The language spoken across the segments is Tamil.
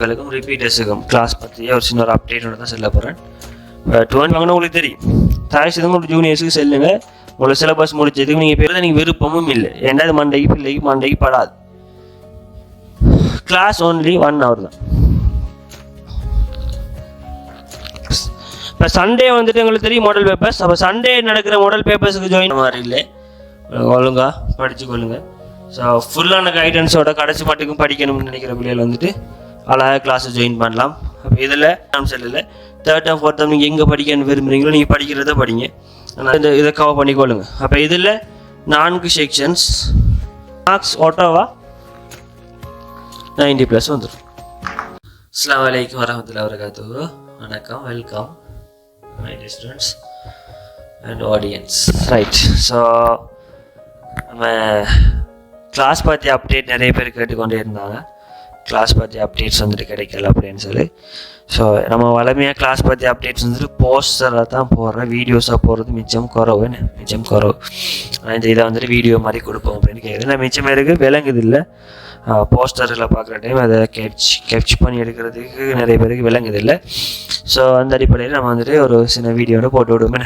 ரிப்பீட்டர்ஸுக்கும் கிளாஸ் பற்றி ஒரு சின்ன ஒரு அப்டேட்டோட தான் செல்ல போகிறேன். 20 வாங்கினா உங்களுக்கு தெரியும். தயவு செய்து உங்களுக்கு ஜூனியர்ஸுக்கு செல்லுங்க. உங்களை சிலபஸ் முடிச்சதுக்கு நீங்கள் பேர் நீங்கள் விருப்பமும் இல்லை. ஏன்னா அது மண்டைக்கு படாது. கிளாஸ் ஒன்லி 1 hour தான். இப்போ சண்டே வந்துட்டு எங்களுக்கு தெரியும் மாடல் பேப்பர்ஸ். அப்போ சண்டே நடக்கிற மாடல் பேப்பர்ஸுக்கு ஜாயின் மாதிரி இல்லை. ஒழுங்காக படிச்சுக்கொள்ளுங்க. ஸோ ஃபுல்லான கைடன்ஸோட கடைசி மட்டுக்கும் படிக்கணும்னு நினைக்கிற பிள்ளைகள் வந்துட்டு அழகாக கிளாஸை ஜாயின் பண்ணலாம். அப்போ இதில் நான் செல்லலை 3rd and 4th நீங்கள் எங்கே படிக்கணும்னு விரும்புகிறீங்களோ நீங்கள் படிக்கிறத படிங்க. ஆனால் இதை கவர் பண்ணிக்கொள்ளுங்க. அப்போ இதில் 4 செக்ஷன்ஸ் மார்க்ஸ் ஓட்டோவா 90+ வந்துடும். அஸ்ஸலாமு அலைக்கும் வரஹ்மத்துல்லாஹி வபரகாத்துஹு. வணக்கம், welcome my dear students and audience. Right, so நம்ம கிளாஸ் பற்றி அப்டேட் நிறைய பேர் கேட்டுக்கொண்டே இருந்தாங்க. கிளாஸ் பற்றி அப்டேட்ஸ் வந்துட்டு கிடைக்கல அப்படின்னு சொல்லி. ஸோ நம்ம வளமையாக கிளாஸ் பற்றி அப்டேட்ஸ் வந்துட்டு போஸ்டராக தான் போடுறோம். வீடியோஸாக போடுறது மிச்சம் குறவு. ஆனால் இந்த இதை வந்துட்டு வீடியோ மாதிரி கொடுப்போம் அப்படின்னு கேட்குது. நான் மிச்சம் பேருக்கு விளங்குது இல்லை. போஸ்டரில் பார்க்குற டைம் அதை கேப்ச் பண்ணி எடுக்கிறதுக்கு நிறைய பேருக்கு விளங்குது இல்லை. ஸோ அந்த அடிப்படையில் நம்ம வந்துட்டு ஒரு சின்ன வீடியோட போட்டு விடுவோமே.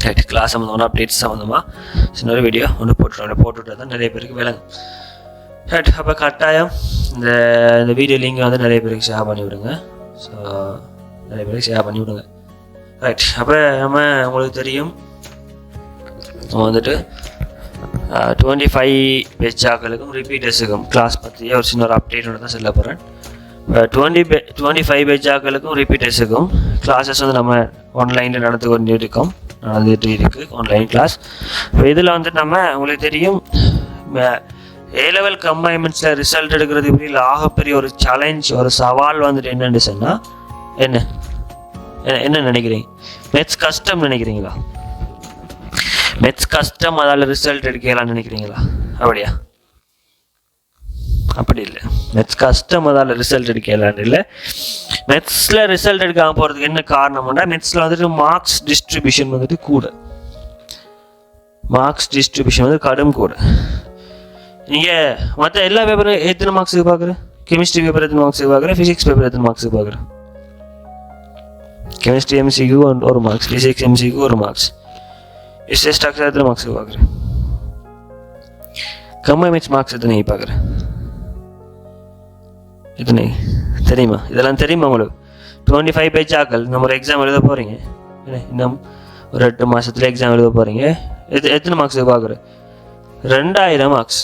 ரைட், கிளாஸ் சம்மந்தமான அப்டேட்ஸ் சம்மந்தமாக சின்ன ஒரு வீடியோ ஒன்று போட்டுவிட்டா தான் நிறைய பேருக்கு விளங்கும். ரைட், அப்போ கட்டாயம் இந்த வீடியோ லிங்கை வந்து நிறைய பேருக்கு ஷேர் பண்ணி விடுங்க. ஸோ நிறைய பேருக்கு ஷேர் பண்ணி விடுங்க. ரைட், அப்போ நம்ம உங்களுக்கு தெரியும் நம்ம வந்துட்டு 25 பேஜாக்களுக்கும் ரிப்பீட்டர்ஸுக்கும் கிளாஸ் பற்றி ஒரு சின்ன ஒரு அப்டேட்டோட தான் செல்ல போகிறேன். 25 பேஜாக்களுக்கும் ரிப்பீட்டர்ஸுக்கும் கிளாஸஸ் வந்து நம்ம ஆன்லைனில் நடந்துட்டு இருக்கு ஆன்லைன் கிளாஸ். இப்போ இதில் வந்துட்டு நம்ம உங்களுக்கு தெரியும் A-level கம்பைன்மெண்ட்ஸில் ரிசல்ட் எடுக்கிறது இப்படி ஆகப்பெரிய ஒரு சேலஞ்ச், ஒரு சவால் வந்துட்டு என்னென்னு சொன்னால் என்ன நினைக்கிறீங்க? மெத்ஸ் கஷ்டம் நினைக்கிறீங்களா? மெத்ஸ் கஷ்டம், அதால் ரிசல்ட் எடுக்கலான்னு நினைக்கிறீங்களா? அப்படியா? அப்படி இல்லை. மெத்ஸ் கஷ்டம், அதால் ரிசல்ட் எடுக்கலான்னு இல்லை. மெத்ஸில் ரிசல்ட் எடுக்காமல் போகிறதுக்கு என்ன காரணம்னா மெத்ஸில் வந்துட்டு மார்க்ஸ் டிஸ்ட்ரிபியூஷன் வந்துட்டு கூட. மார்க்ஸ் டிஸ்ட்ரிபியூஷன் வந்து கடும் கூட. நீங்கள் மற்ற எல்லா பேப்பரும் எத்தனை மார்க்ஸுக்கு பார்க்குறேன்? கெமிஸ்ட்ரி பேப்பர் எத்தனை மார்க்ஸுக்கு பார்க்குறேன்? ஃபிசிக்ஸ் பேப்பர் எத்தனை மார்க்ஸுக்கு பார்க்குறேன்? கெமிஸ்ட்ரி எம்சிக்கு 1 மார்க்ஸ், ஃபிசிக்ஸ் எம்சிக்கு 1 மார்க்ஸ், எஸ்எஸ் ஸ்ட்ரக்சர் எத்தனை மார்க்ஸுக்கு பார்க்குறேன்? கம்பைன்மெண்ட்ஸ் மார்க்ஸ் எத்தனை பார்க்குறேன்? எத்தனை தெரியுமா? இதெல்லாம் தெரியுமா உங்களுக்கு? 25 பேஜாக்கள் நம்ம ஒரு எக்ஸாம் எழுத போகிறீங்க. இன்னும் ஒரு 8 மாதத்தில் எக்ஸாம் எழுத போகிறீங்க. எத்தனை மார்க்ஸுக்கு பார்க்குறேன்? 2000 மார்க்ஸ்.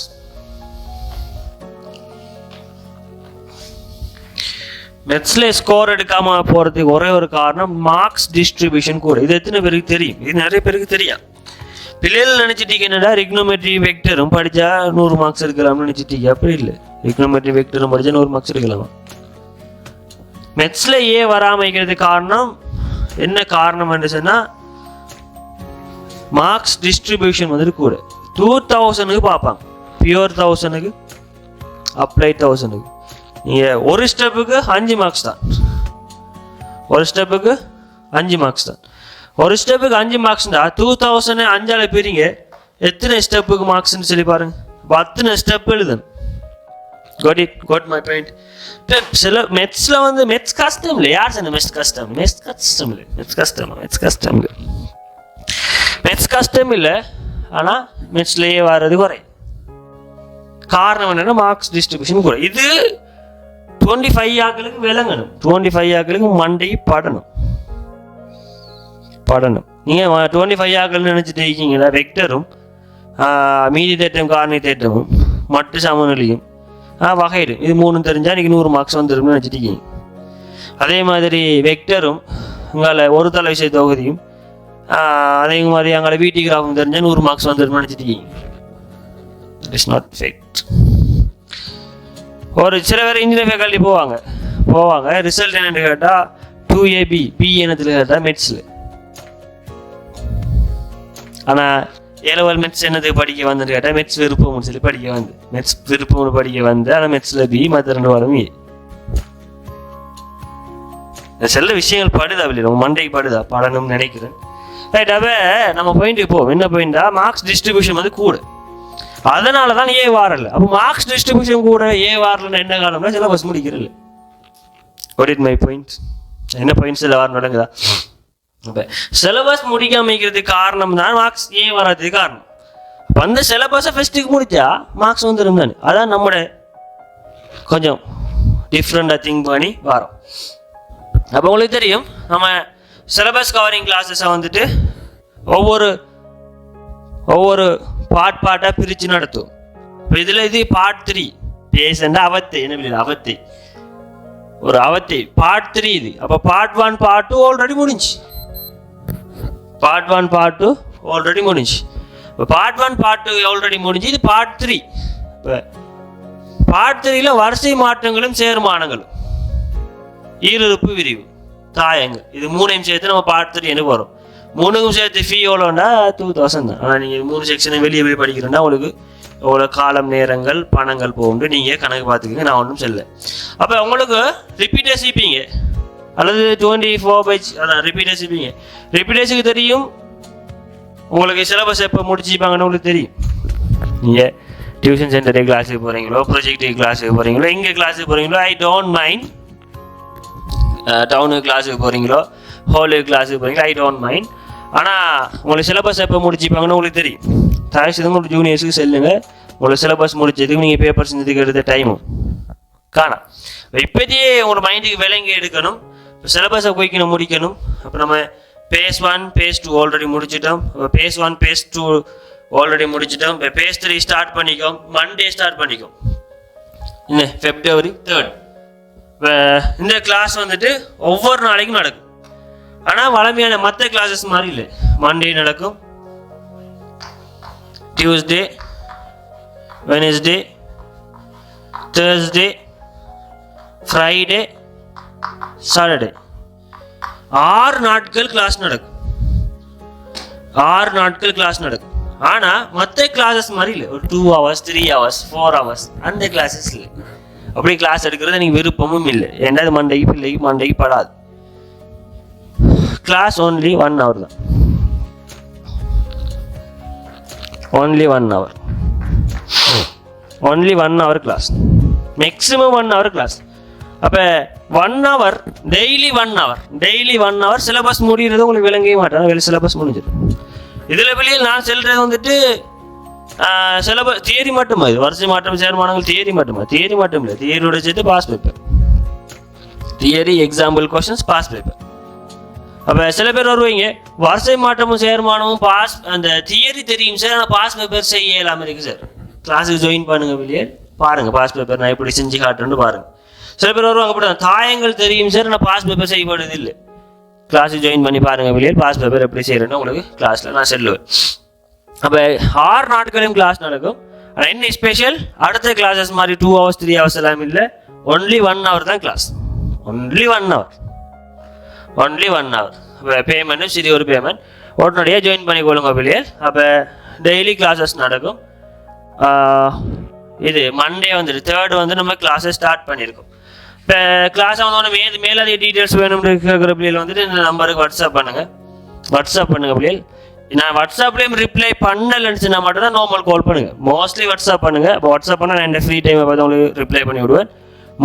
மெத்ஸில் ஸ்கோர் எடுக்காமல் போகிறதுக்கு ஒரே ஒரு காரணம் மார்க்ஸ் டிஸ்ட்ரிபியூஷன் கூட. இது எத்தனை பேருக்கு தெரியும்? இது நிறைய பேருக்கு தெரியும். பிள்ளைகள் நினச்சிட்டீங்க என்னடா ரிக்னோமெட்ரி வெக்டரும் படித்தா 100 மார்க்ஸ் எடுக்கலாம்னு நினச்சிட்டீங்க. அப்படி இல்லை. ரிக்னோமெட்ரி வெக்டரும் படித்தா 100 மார்க்ஸ் எடுக்கலாமா? மெத்ஸில் ஏன் வராமைக்கிறதுக்கு காரணம் என்ன காரணம் என்று சொன்னால் மார்க்ஸ் டிஸ்ட்ரிபியூஷன் வந்துட்டு கூட. 2000க்கு பார்ப்பாங்க, பியூர் 1000க்கு, அப்ளைட் 1000க்கு. நீங்கள் ஒரு ஸ்டெப்புக்கு 5 மார்க்ஸ் தான். ஒரு ஸ்டெப்புக்கு 5 மார்க்ஸ் தான். ஒரு ஸ்டெப்புக்கு 5 மார்க்ஸ் தான். 2000 5ஆல் பிரிங்க, எத்தனை ஸ்டெப்புக்கு மார்க்ஸ்ன்னு சொல்லி பாருங்க. 10 ஸ்டெப் எழுதணும். Got my point. சில மெத்ஸில் வந்து மெத்ஸ் கஷ்டம் இல்லை. யார் சொன்ன மெத்ஸ் கஷ்டம்? மெத்ஸ் கஷ்டம் இல்லை. மெத்ஸ் கஷ்டம் இல்லை. ஆனால் மெத்ஸ்லேயே வர்றது குறை. காரணம் என்னென்னா மார்க்ஸ் டிஸ்ட்ரிபியூஷன் குறை. இது 25 ஆக்களுக்கு விளங்கணும். 25 ஆக்களுக்கு மண்டைக்கு படணும். நீங்கள் 25 ஆக்கள் நினச்சிட்டு இருக்கீங்களா? வெக்டரும் மீதி தேட்டம் காரணி தேட்டமும் மட்டு சமநிலையும் வகையிடும், இது 3 தெரிஞ்சால் இன்றைக்கி 100 மார்க்ஸ் வந்துடும்னு நினச்சிட்டு இருக்கீங்க. அதே மாதிரி வெக்டரும் உங்களை ஒரு தலை விஷய தொகுதியும் அதே மாதிரி அங்கே வீட்டி கிராஃபும் தெரிஞ்சால் 100 மார்க்ஸ் வந்துடும்னு நினச்சிட்டு இருக்கீங்க. It is not fact. ஒரு சில பேர் இன்ஜினியர் ஃபேக்கல்ட்டி போவாங்க ரிசல்ட் என்னென்னு கேட்டால் 2AB பி என்னத்தில் கேட்டால் மெத்ஸில். ஆனால் A-level மெத்ஸ் என்னது படிக்க வந்துன்னு கேட்டால் மெத்ஸ் விருப்பம்னு சொல்லி படிக்க வந்து மெத்ஸ் விருப்பம்னு படிக்க வந்து ஆனால் மெத்ஸில் பி, மற்ற 2 வாரம் ஏ. சில விஷயங்கள் படுதா இல்லை, நம்ம மண்டைக்கு படுதா படணும்னு நினைக்கிறேன். ரைட், அப்போ நம்ம பாயிண்ட்டுக்கு போவோம். என்ன பாயிண்டா? மார்க்ஸ் டிஸ்ட்ரிபியூஷன் வந்து கூட. அதனால தான் ஏ வாரல. அப்போ மார்க்ஸ் டிஸ்ட்ரிபியூஷன் கூட ஏ வாரலன்னு என்ன காரணம்னா சிலபஸ் முடிக்கிறது. What it my points? என்ன பாயிண்ட்ஸ் எல்லாம் வர நடக்குதா? அப்போ சிலபஸ் முடிக்காம வைக்கிறதுக்கு காரணம் தான் மார்க்ஸ் ஏன் வராதுக்கு காரணம். அப்போ அந்த சிலபஸை ஃபஸ்ட்டுக்கு முடித்தா மார்க்ஸ் வந்துடும் தானே. அதான் நம்மளோட கொஞ்சம் டிஃப்ரெண்டாக திங்க் பண்ணி வரோம். அப்போ உங்களுக்கு தெரியும் நம்ம சிலபஸ் கவரிங் கிளாஸஸை வந்துட்டு ஒவ்வொரு பார்ட்டாக பிரித்து நடத்தும். இப்போ இதில் இது பார்ட் 3 பேசண்டா அவத்தை என்ன பிள்ளை அவத்தை ஒரு அவத்தை பார்ட் 3 இது. அப்போ பார்ட் 1 பார்ட் 2 ஆல்ரெடி முடிஞ்சு. பார்ட் 1 பார்ட் 2 ஆல்ரெடி முடிஞ்சு. இப்போ பார்ட் 1 பார்ட் 2 ஆல்ரெடி முடிஞ்சு. இது பார்ட் 3. இப்போ பார்ட் 3ல வரிசை மாற்றங்களும் சேர்மானங்களும் ஈருறுப்பு விரிவு தாயங்கள் இது 3ஐயும் சேர்த்து நம்ம பார்ட் 3 என்ன வரும். 3க்கும் சேர்த்து ஃபீ எவ்வளோண்டா 2000 தான். ஆனால் நீங்கள் 3 செக்ஷனை வெளியே போய் படிக்கிறோன்னா உங்களுக்கு எவ்வளோ காலம் நேரங்கள் பணங்கள் போகும்னு நீங்கள் கணக்கு பார்த்துக்கிங்க. நான் ஒன்றும் சொல்ல. அப்போ உங்களுக்கு ரிப்பீட்டர்ஸ் இருப்பீங்க அல்லது 24 பேஜ் அதான் ரிப்பீட்டர்ஸ் இருப்பீங்க. ரிப்பீட்டர்ஸுக்கு தெரியும் உங்களுக்கு சிலபஸ் எப்போ முடிச்சுப்பாங்கன்னு உங்களுக்கு தெரியும். நீங்கள் டியூஷன் சென்டரே கிளாஸுக்கு போகிறீங்களோ ப்ரொஜெக்டிவ் கிளாஸுக்கு போகிறீங்களோ எங்கே கிளாஸுக்கு போகிறீங்களோ ஐ டோன்ட் மைண்ட். டவுனுக்கு கிளாஸுக்கு போகிறீங்களோ ஹோலுக்கு கிளாஸுக்கு போகிறீங்களோ ஐ டோன்ட் மைண்ட். ஆனால் உங்களுக்கு சிலபஸ் எப்போ முடிச்சுப்பாங்கன்னு உங்களுக்கு தெரியும். தயவுசெய்து உங்களுக்கு ஜூனியர்ஸுக்கு செல்லுங்க. உங்களுக்கு சிலபஸ் முடிச்சதுக்கு நீங்கள் பேப்பர் செஞ்சதுக்கு எடுத்த டைமும் காணாம். இப்போதையே உங்களோட மைண்டுக்கு விலங்கி எடுக்கணும். இப்போ சிலபஸை குயிக்கணும் முடிக்கணும். அப்போ நம்ம பேஸ் 1 பேஸ் 2 ஆல்ரெடி முடிச்சிட்டோம். இப்போ பேஸ் 1 பேஸ் 2 ஆல்ரெடி முடிச்சிட்டோம். இப்போ பேஸ் 3 ஸ்டார்ட் பண்ணிக்கோம். மண்டே ஸ்டார்ட் பண்ணிக்கோம். என்ன February 3rd. இப்போ இந்த கிளாஸ் வந்துட்டு ஒவ்வொரு நாளைக்கும் நடக்கும். ஆனால் வளமையான மற்ற கிளாஸஸ் மாதிரி இல்லை. மண்டே நடக்கும், Tuesday, Wednesday, Thursday, Friday, Saturday 6 நாட்கள் கிளாஸ் நடக்கும். 6 நாட்கள் கிளாஸ் நடக்கும். ஆனால் மற்ற கிளாஸஸ் மாதிரி இல்லை. ஒரு 2 hours 3 hours 4 hours அந்த கிளாஸஸ் இல்லை. அப்படி கிளாஸ் எடுக்கிறது எனக்கு விருப்பமும் இல்லை. ஏன்னா அது மண்டைக்கு படாது. கிளாஸ் only 1 hour தான். only 1 hour. only 1 hour class. maximum 1 hour class. அப்போ 1 hour டெய்லி 1 hour சிலபஸ் முடிகிறது உங்களுக்கு விளங்கவே மாட்டேன். சிலபஸ் முடிஞ்சிடும். இதில் வெளியே நான் சொல்கிறது வந்துட்டு சிலபஸ் தியரி மட்டுமா. இது வரிசை மாற்றம் சேர்மானங்கள் தியரி மட்டுமா? தியரி மட்டும் இல்லை. தியரியோட சேர்த்து past paper, theory example questions past paper. அப்போ சில பேர் வருவீங்க வரிசை மாற்றமும் சேர்மானமும் பாஸ் அந்த தியரி தெரியும் சார் ஆனால் பாஸ் பேப்பர் செய்ய இல்லாமல் இருக்குது சார். கிளாஸுக்கு ஜாயின் பண்ணுங்க வெளியே பாருங்கள் பாஸ் பேப்பர் நான் எப்படி செஞ்சு காட்டுறேன்னு பாருங்கள். சில பேர் வருவாங்க அப்படி தாயங்கள் தெரியும் சார் ஆனால் பாஸ் பேப்பர் செய்யப்படுது இல்லை. கிளாஸுக்கு ஜாயின் பண்ணி பாருங்கள் வெளியே பாஸ் பேப்பர் எப்படி செய்கிறேன்னு உங்களுக்கு கிளாஸில் நான் சொல்லுவேன். அப்போ 6 நாட்களையும் கிளாஸ் நடக்கும். ஆனால் என்ன ஸ்பெஷல் அடுத்த கிளாஸஸ் மாதிரி 2 hours 3 hours எல்லாம் இல்லை. only 1 hour தான் கிளாஸ். only 1 hour. அப்போ பேமெண்ட்டும் சரி ஒரு பேமெண்ட் உடனடியாக ஜாயின் பண்ணிக்கொள்ளுங்க வெளியே. அப்போ டெய்லி கிளாஸஸ் நடக்கும். இது மண்டே வந்துட்டு 3rd வந்து நம்ம கிளாஸஸ் ஸ்டார்ட் பண்ணியிருக்கோம். இப்போ கிளாஸ் வந்தோடனே மேலதிக டீட்டெயில்ஸ் வேணும்னு கேட்குற பிள்ளைகள் வந்துட்டு இந்த நம்பருக்கு வாட்ஸ்அப் பண்ணுங்கள் பிள்ளைகள். நான் வாட்ஸ்அப்லேயும் ரிப்ளை பண்ணலைன்னு சொன்னால் மட்டும்தான் நார்மல் கால் பண்ணுங்கள். மோஸ்ட்லி வாட்ஸ்அப் பண்ணுங்கள். இப்போ வாட்ஸ்அப் பண்ணால் நான் என்ன ஃப்ரீ டைமை பார்த்து உங்களுக்கு ரிப்ளை பண்ணி விடுவேன்.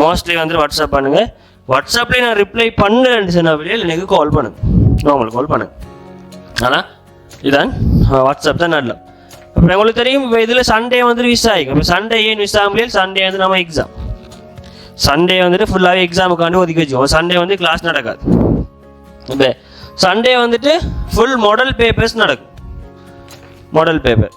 மோஸ்ட்லி வந்து வாட்ஸ்அப் பண்ணுங்கள். வாட்ஸ்அப்லேயே நான் ரிப்ளை பண்ணலைன்னு சொன்னால் பிள்ளைகள் எனக்கு கால் பண்ணுங்கள், நார்மல் கால் பண்ணுங்கள். ஆனால் இதான் வாட்ஸ்அப் தான் நல்ல. அப்புறம் உங்களுக்கு தெரியும் இப்போ இதில் சண்டே வந்துட்டு மிஸ் ஆகிக்கும். இப்போ சண்டே ஏன் மிஸ் ஆக முடியாது? சண்டே வந்து நம்ம எக்ஸாம். சண்டே வந்துட்டு ஃபுல்லாகவே எக்ஸாமுக்காண்டி ஒதுக்கி வச்சுக்கோம். சண்டே வந்து கிளாஸ் நடக்காது. இப்போ சண்டே வந்துட்டு ஃபுல் மாடல் பேப்பர்ஸ் நடக்கும். மாடல் பேப்பர்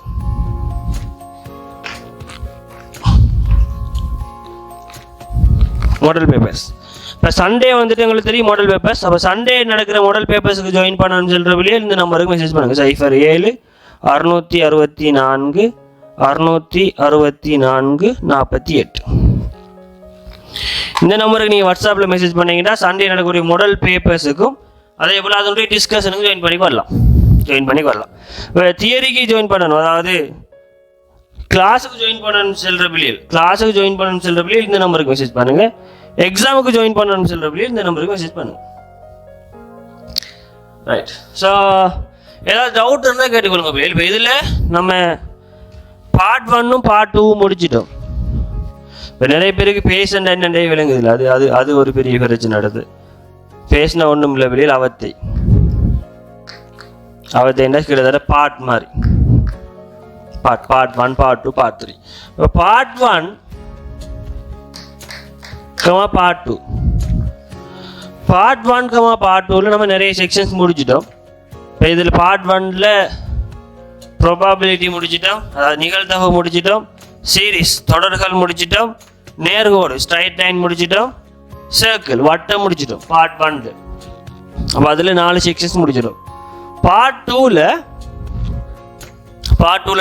இப்போ சண்டே வந்துட்டு எங்களுக்கு தெரியும் மாடல் பேப்பர்ஸ். அப்போ சண்டே நடக்கிற மாடல் பேப்பர்ஸுக்கு ஜாயின் பண்ணணும்னு சொல்கிற வழியே இந்த நம்பருக்கு மெசேஜ் பண்ணுங்கள். 07 664 இந்த நம்பருக்கு நீங்கள் வாட்ஸ்அப்பில் மெசேஜ் பண்ணீங்கன்னா சண்டே நடக்கக்கூடிய மாடல் பேப்பர்ஸுக்கும் அதே போல் அதனுடைய டிஸ்கஷனுக்கு ஜாயின் பண்ணி வரலாம். இப்போ தியரிக்கு ஜாயின் பண்ணணும், அதாவது கிளாஸுக்கு ஜாயின் பண்ணணும்னு சொல்கிற பிள்ளைகள் இந்த நம்பருக்கு மெசேஜ் பண்ணுங்கள். எக்ஸாமுக்கு ஜாயின் பண்ணணும்னு சொல்கிற பிள்ளைகள் இந்த நம்பருக்கு மெசேஜ் பண்ணுங்கள். ரைட். ஸோ ஏதாவது டவுட் இருந்தால் கேட்டுக்கொள்ளுங்க பிள்ளைகள். இப்போ இதில் நம்ம பார்ட் 1ம் பார்ட் 2 முடிச்சிட்டோம். இப்போ நிறைய பேருக்கு பேஷண்ட் என்னண்டே விளங்குதில்லை. அது அது அது ஒரு பெரிய பிரச்சனை நடக்குது. பேசினா ஒன்றும் இல்லை, வெளியில் அவத்தை என்ன கிட்டத்தட்ட பார்ட் மாதிரி, பார்ட் 1 பார்ட் 2 பார்ட் 3. இப்போ பார்ட் 1 பார்ட் 2 பார்ட் 1 பார்ட் 2ல நம்ம நிறைய செக்ஷன்ஸ் முடிச்சிட்டோம். இப்போ இதில் பார்ட் 1ல ப்ராபபிலிட்டி முடிச்சிட்டோம், அதாவது நிகழ்தகவு முடிச்சிட்டோம், சீரீஸ் தொடர்கள் முடிச்சிட்டோம், நேர்கோடு ஸ்ட்ரைட் லைன் முடிச்சிட்டோம், சர்க்கிள் வட்டம் முடிச்சிட்டோம் பார்ட் 1. அப்போ அதில் 4 செக்ஷன்ஸ் முடிச்சிட்டோம். பார்ட் 2ல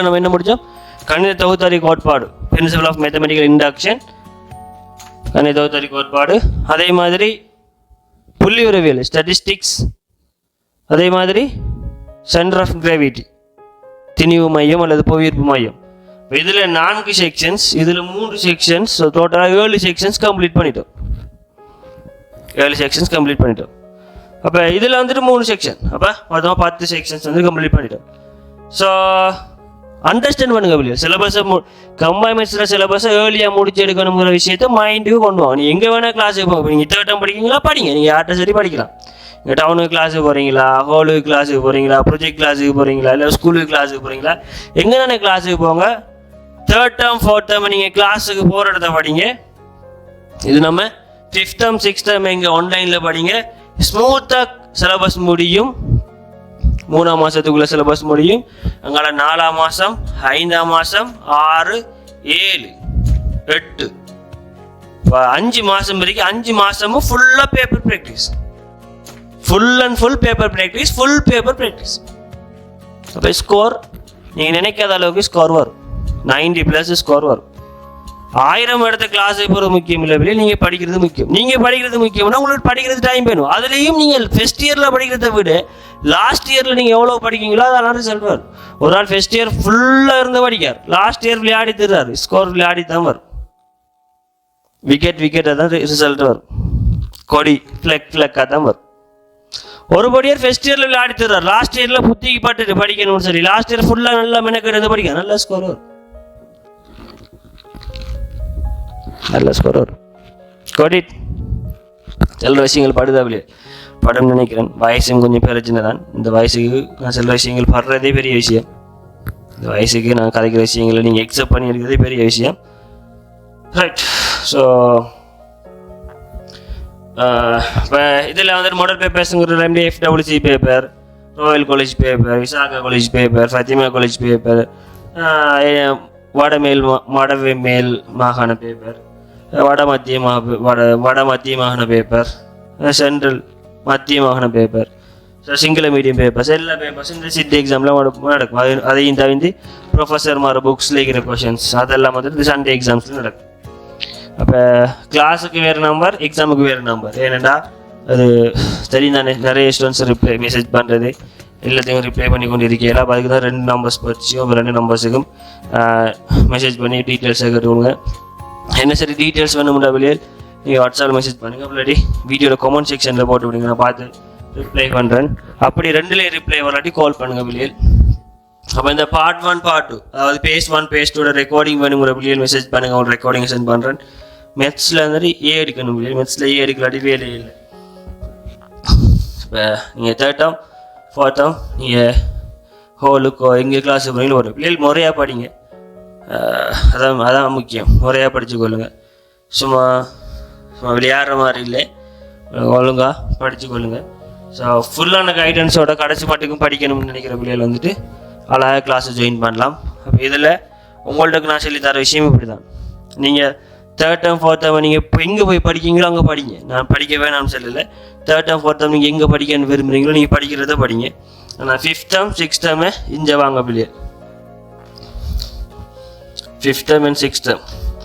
நம்ம என்ன முடித்தோம்? கணித தொகுத்தறி கோட்பாடு, பிரின்சிபல் ஆஃப் மேத்தமெட்டிக்கல் இண்டக்ஷன், கணித தொகுத்தறி கோட்பாடு. அதே மாதிரி புள்ளிவிரவியல் ஸ்டாட்டிஸ்டிக்ஸ், அதே மாதிரி சென்டர் ஆஃப் கிராவிட்டி திணிவு மையம் அல்லது புவியீர்ப்பு மையம். இதில் 4 செக்ஷன்ஸ், இதில் 3 செக்ஷன்ஸ், டோட்டலாக 7 செக்ஷன்ஸ் கம்ப்ளீட் பண்ணிட்டோம். 7 செக்ஷன்ஸ் கம்ப்ளீட் பண்ணிட்டோம். அப்போ இதில் வந்துட்டு 3 செக்ஷன், அப்போ மொத்தமாக 10 செக்ஷன்ஸ் வந்து கம்ப்ளீட் பண்ணிட்டோம். ஸோ அண்டர்ஸ்டாண்ட் பண்ணுங்க இல்லையா, சிலபஸை கம்பைன்மெண்ட்ஸில் சிலபஸை ஏர்லியாக முடிச்சு எடுக்கணுங்கிற விஷயத்தை மைண்டுக்கு கொண்டு வாங்க. நீங்கள் எங்கே வேணால் கிளாஸுக்கு போங்க. நீங்கள் தேர்ட்டம் படிக்கிறீங்களா படிங்க, நீங்கள் யார்கிட்ட சரி படிக்கலாம். நீங்கள் டவுனுக்கு கிளாஸுக்கு போகிறீங்களா, ஹோலுக்கு கிளாஸுக்கு போகிறீங்களா, ப்ரொஜெக்ட் கிளாஸுக்கு போகிறீங்களா, இல்லை ஸ்கூலுக்கு கிளாஸுக்கு போகிறீங்களா, எங்கே தானே கிளாஸுக்கு போங்க. தேர்ட் டேர்ம் 4th டேர்ம் நீங்கள் கிளாஸுக்கு போகிற இடத்த படிங்க. இது நம்ம 5th டேர்ம் 6th டேர்ம் எங்கே ஆன்லைனில் படிங்க. ஸ்மூத்தாக சிலபஸ் முடியும். 3ஆம் மாதத்துக்குள்ளே சிலபஸ் முடியும். அங்கே 4ஆம் மாதம் 5ஆம் மாதம் 6 7 8 5 மாதம் வரைக்கும் 5 மாதமும் ஃபுல்லாக paper practice, full and full paper practice, full paper practice. அப்போ ஸ்கோர் நீங்கள் நினைக்காத அளவுக்கு ஸ்கோர் வரும். 90+ ஸ்கோர் வரும். 1000 இடத்த கிளாஸுக்கு போகிறது முக்கியம் இல்லை, நீங்கள் படிக்கிறது முக்கியம். நீங்கள் படிக்கிறது முக்கியம்னா உங்களுக்கு படிக்கிறது டைம் வேணும். அதுலேயும் நீங்கள் ஃபஸ்ட் இயரில் படிக்கிறத விட லாஸ்ட் இயரில் நீங்கள் எவ்வளோ படிக்கிறீங்களோ அதெல்லாம் ரிசல்ட் வரும். ஒரு நாள் ஃபஸ்ட் இயர் ஃபுல்லாக இருந்து படிக்கார், லாஸ்ட் இயர் விளையாடி தர்றாரு, ஸ்கோர் விளையாடி தான் வரும். விக்கெட் தான் ரிசல்ட் வரும். கொடி ஃப்ளெக்காக தான் வரும். ஒரு படியார் ஃபஸ்ட் இயரில் விளையாடி தர்றாரு, லாஸ்ட் இயரில் புத்திக்கு பட்டு படிக்கணும்னு சொல்லி லாஸ்ட் இயர் ஃபுல்லாக நல்லா மெனக்கெடுத்து படிக்க நல்ல ஸ்கோர் வரும். நல்ல ஸ்கோர் வரும். கோடிட் சில விஷயங்கள் படுதாவிலே படம் நினைக்கிறேன். வயசும் கொஞ்சம் பிரச்சனை தான். இந்த வயசுக்கு நான் சில விஷயங்கள் படுறதே பெரிய விஷயம். இந்த வயசுக்கு நான் கதைக்கிற விஷயங்களை நீங்கள் எக்ஸப்ட் பண்ணி இருக்கிறதே பெரிய விஷயம். ரைட். ஸோ இப்போ இதில் வந்துட்டு மாடல் பேப்பர்ஸுங்கிற FWC பேப்பர், royal college paper, Visakha college paper, Fathima college paper, வடமேல் மாகாண பேப்பர், வடமத்திய மாகாண பேப்பர், சென்ட்ரல் மத்திய மாகாண பேப்பர், சிங்கள மீடியம் பேப்பர்ஸ், எல்லா பேப்பர்ஸ் இந்த சிட்டி எக்ஸாம்லாம் நடக்கும். அதையும் தவிர்த்து ப்ரொஃபஸர் மாற புக்ஸில் இருக்கிற கொஷின்ஸ் அதெல்லாம் வந்துட்டு சண்டே எக்ஸாம்ஸில் நடக்கும். அப்போ கிளாஸுக்கு வேறு நம்பர், எக்ஸாமுக்கு வேறு நம்பர். ஏனெண்டா அது தெரியும் தானே, நிறைய ஸ்டூடெண்ட்ஸ் மெசேஜ் பண்ணுறது எல்லாத்தையும் ரிப்ளை பண்ணி கொண்டு இருக்கீங்களா. அப்போ அதுக்கு தான் 2 நம்பர்ஸ் வச்சு 2 நம்பர்ஸுக்கும் மெசேஜ் பண்ணி டீட்டெயில்ஸை கேட்டுக்கோங்க. என்ன சரி டீட்டெயில்ஸ் வேணும்னா வெளியே நீங்கள் வாட்ஸ்அப்பில் மெசேஜ் பண்ணுங்கள். அப்படி வீடியோட கமெண்ட் செக்ஷனில் போட்டு விடுங்க, நான் பார்த்து ரிப்ளை பண்ணுறேன். அப்படி 2லேயே ரிப்ளை வராட்டி கால் பண்ணுங்கள் வெளியே. அப்போ இந்த பார்ட் 1 பார்ட் 2 அதாவது பேஸ் 1 பேஸ் 2 ரெக்கார்டிங் வேணுங்கிற வெளியே மெசேஜ் பண்ணுங்கள். அவங்க ரெக்கார்டிங் சென்ட் பண்ணுறேன். மெத்ஸில் வந்துட்டு A எடுக்கணும் வெளியே, மெத்ஸில் A எடுக்கலாட்டி வேலையே இல்லை. இப்போ நீங்கள் 3rd term 4th term நீங்கள் ஹோலுக்கோ எங்கள் கிளாஸுக்கு போகிறீங்களோ ஒரு பிள்ளைகள் முறையாக படிங்க. அதான் முக்கியம். முறையாக படிச்சுக்கொள்ளுங்க. சும்மா விளையாடுற மாதிரி இல்லை, ஒழுங்காக படிச்சுக்கொள்ளுங்க. ஸோ ஃபுல்லான கைடன்ஸோட கடைசி மட்டுக்கும் படிக்கணும்னு நினைக்கிற பிள்ளைகள் வந்துட்டு அழகாக கிளாஸை ஜாயின் பண்ணலாம். அப்போ இதில் உங்கள்கிட்ட நான் சொல்லி தர விஷயம் இப்படி தான். நீங்கள் 3rd term 4th term நீங்கள் இப்போ எங்கே போய் படிக்கிறீங்களோ அங்கே படிங்க. நான் படிக்க வேணாம்னு சொல்லலை. 3rd term 4th term நீங்கள் எங்கே படிக்கணும்னு விரும்புகிறீங்களோ நீங்கள் படிக்கிறத படிங்க. ஆனால் 5th term 6th term இங்கே வாங்க பிள்ளைய. 5th term and 6th term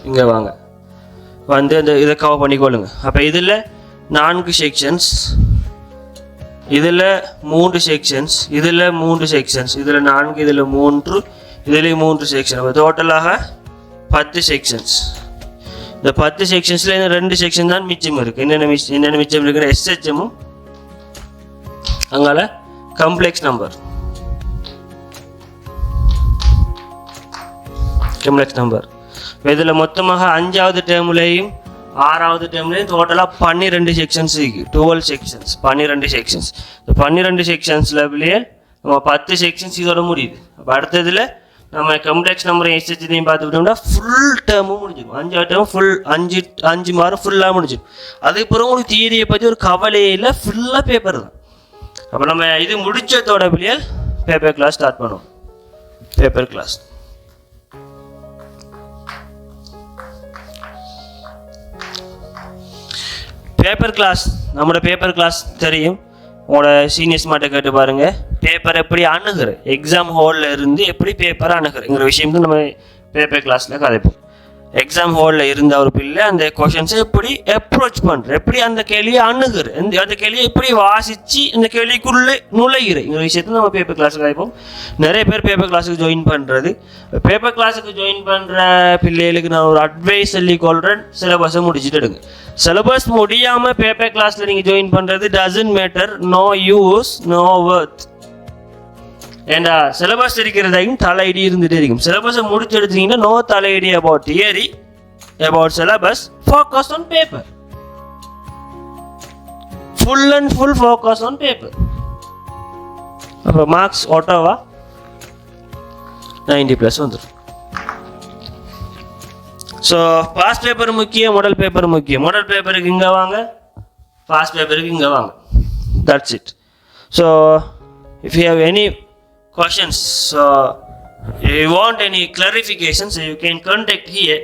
இங்கே வாங்க, வந்து அந்த இதை கவர் பண்ணிக்கொள்ளுங்க. அப்போ இதில் 4 செக்ஷன்ஸ், இதில் 3 செக்ஷன்ஸ், இதில் 3 செக்ஷன்ஸ், இதில் 4, இதில் 3, இதில் 3 செக்ஷன். அப்போ டோட்டலாக 10 செக்ஷன்ஸ். இந்த 10 செக்ஷன்ஸில் இன்னும் 2 செக்ஷன் தான் மிச்சம் இருக்குது. என்னென்ன மிச்சம் இருக்குன்னா SHMமும் அங்கால காம்ப்ளெக்ஸ் நம்பர். இதில் மொத்தமாக 5வது டேர்ம்லேயும் 6வது டேர்ம்லேயும் டோட்டலாக 12 செக்ஷன்ஸ் இருக்குது. 12 செக்ஷன்ஸ், 12 செக்ஷன்ஸ். இந்த 12 செக்ஷன்ஸ்லேயே நம்ம 10 செக்ஷன்ஸ் இதோட முடியுது. அப்போ அடுத்ததில் நம்ம காம்ப்ளெக்ஸ் நம்பர் எஸ்ஹெச்லையும் பார்த்துக்கிட்டோம்னா ஃபுல் டேர்மும் முடிஞ்சிடும். 5வது டேர்ம் ஃபுல் 5 மாதம் ஃபுல்லாக முடிஞ்சிடும். அதுக்கப்புறம் உங்களுக்கு தியரியை பற்றி ஒரு கவலையே இல்லை, ஃபுல்லாக பேப்பர் தான். அப்போ நம்ம இது முடிச்சதோட பிள்ளைகள் பேப்பர் கிளாஸ் ஸ்டார்ட் பண்ணுவோம். பேப்பர் கிளாஸ் நம்மளோட பேப்பர் கிளாஸ் தெரியும். உங்களோட சீனியர்ஸ் மாட்ட கேட்டு பாருங்க, பேப்பர் எப்படி அணுகுற, எக்ஸாம் ஹாலில் இருந்து எப்படி பேப்பரை அணுகுறங்கிற விஷயம் தான் நம்ம பேப்பர் கிளாஸில் கதைப்போம். எக்ஸாம் ஹாலில் இருந்த ஒரு பிள்ளை அந்த கொஷின்ஸை எப்படி அப்ரோச் பண்ணுற, எப்படி அந்த கேள்வியை அணுகுற, அந்த கேள்வியை எப்படி வாசித்து அந்த கேள்விக்குள்ளே நுழைகிறங்கிற விஷயத்தை நம்ம பேப்பர் கிளாஸில் கதைப்போம். நிறைய பேர் பேப்பர் கிளாஸுக்கு ஜாயின் பண்ணுறது, பேப்பர் கிளாஸுக்கு ஜாயின் பண்ணுற பிள்ளைகளுக்கு நான் ஒரு அட்வைஸ் சொல்லி கொள்கிறேன், சிலபஸை முடிச்சுட்டு எடுங்க. சிலபஸ் முடியாமல் பேப்பர் கிளாஸில் நீங்கள் ஜாயின் பண்ணுறது doesn't matter, no use no worth. ஏண்டா சிலபஸ் இருக்கிறதையும் தலையடி இருந்துகிட்டே இருக்கும். சிலபஸை முடிச்சு எடுத்தீங்கன்னா நோ தலையடி about theory, about syllabus, focus on paper, full and full focus on paper. அப்போ மார்க்ஸ் ஓட்டோவா 90+ வந்துடும். ஸோ பாஸ் பேப்பர் முக்கியம், மாடல் பேப்பர் முக்கியம். மாடல் பேப்பருக்கு இங்கே வாங்க, பாஸ் பேப்பருக்கு இங்கே வாங்க. That's it. So if you have any questions, so if you want any clarifications, you can contact here,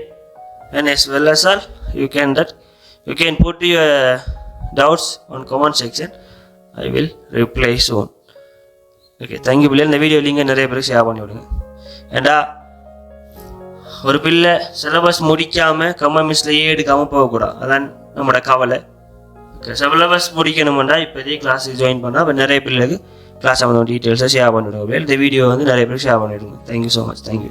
and as well as all you can put your doubts on comment section. I will reply soon. Okay, thank you. இந்த வீடியோ லிங்க் நிறைய பேருக்கு ஷேர் பண்ணி விடுங்க. ஏண்டா ஒரு பிள்ளை சிலபஸ் முடிக்காமல் கம்மிஸ்ல எடுக்காமல் போகக்கூடாது, அதான் நம்மளோட கவலை. சிலபஸ் முடிக்கணும்னா இப்போதைக்கு கிளாஸுக்கு ஜாயின் பண்ணால் அப்போ நிறைய பிள்ளைக்கு கிளாஸ் சம்மந்தமான டீட்டெயில்ஸை ஷேர் பண்ணிவிடுங்க. இந்த வீடியோ வந்து நிறைய பேருக்கு ஷேர் பண்ணிவிடுங்க. Thank you so much. தேங்க்யூ.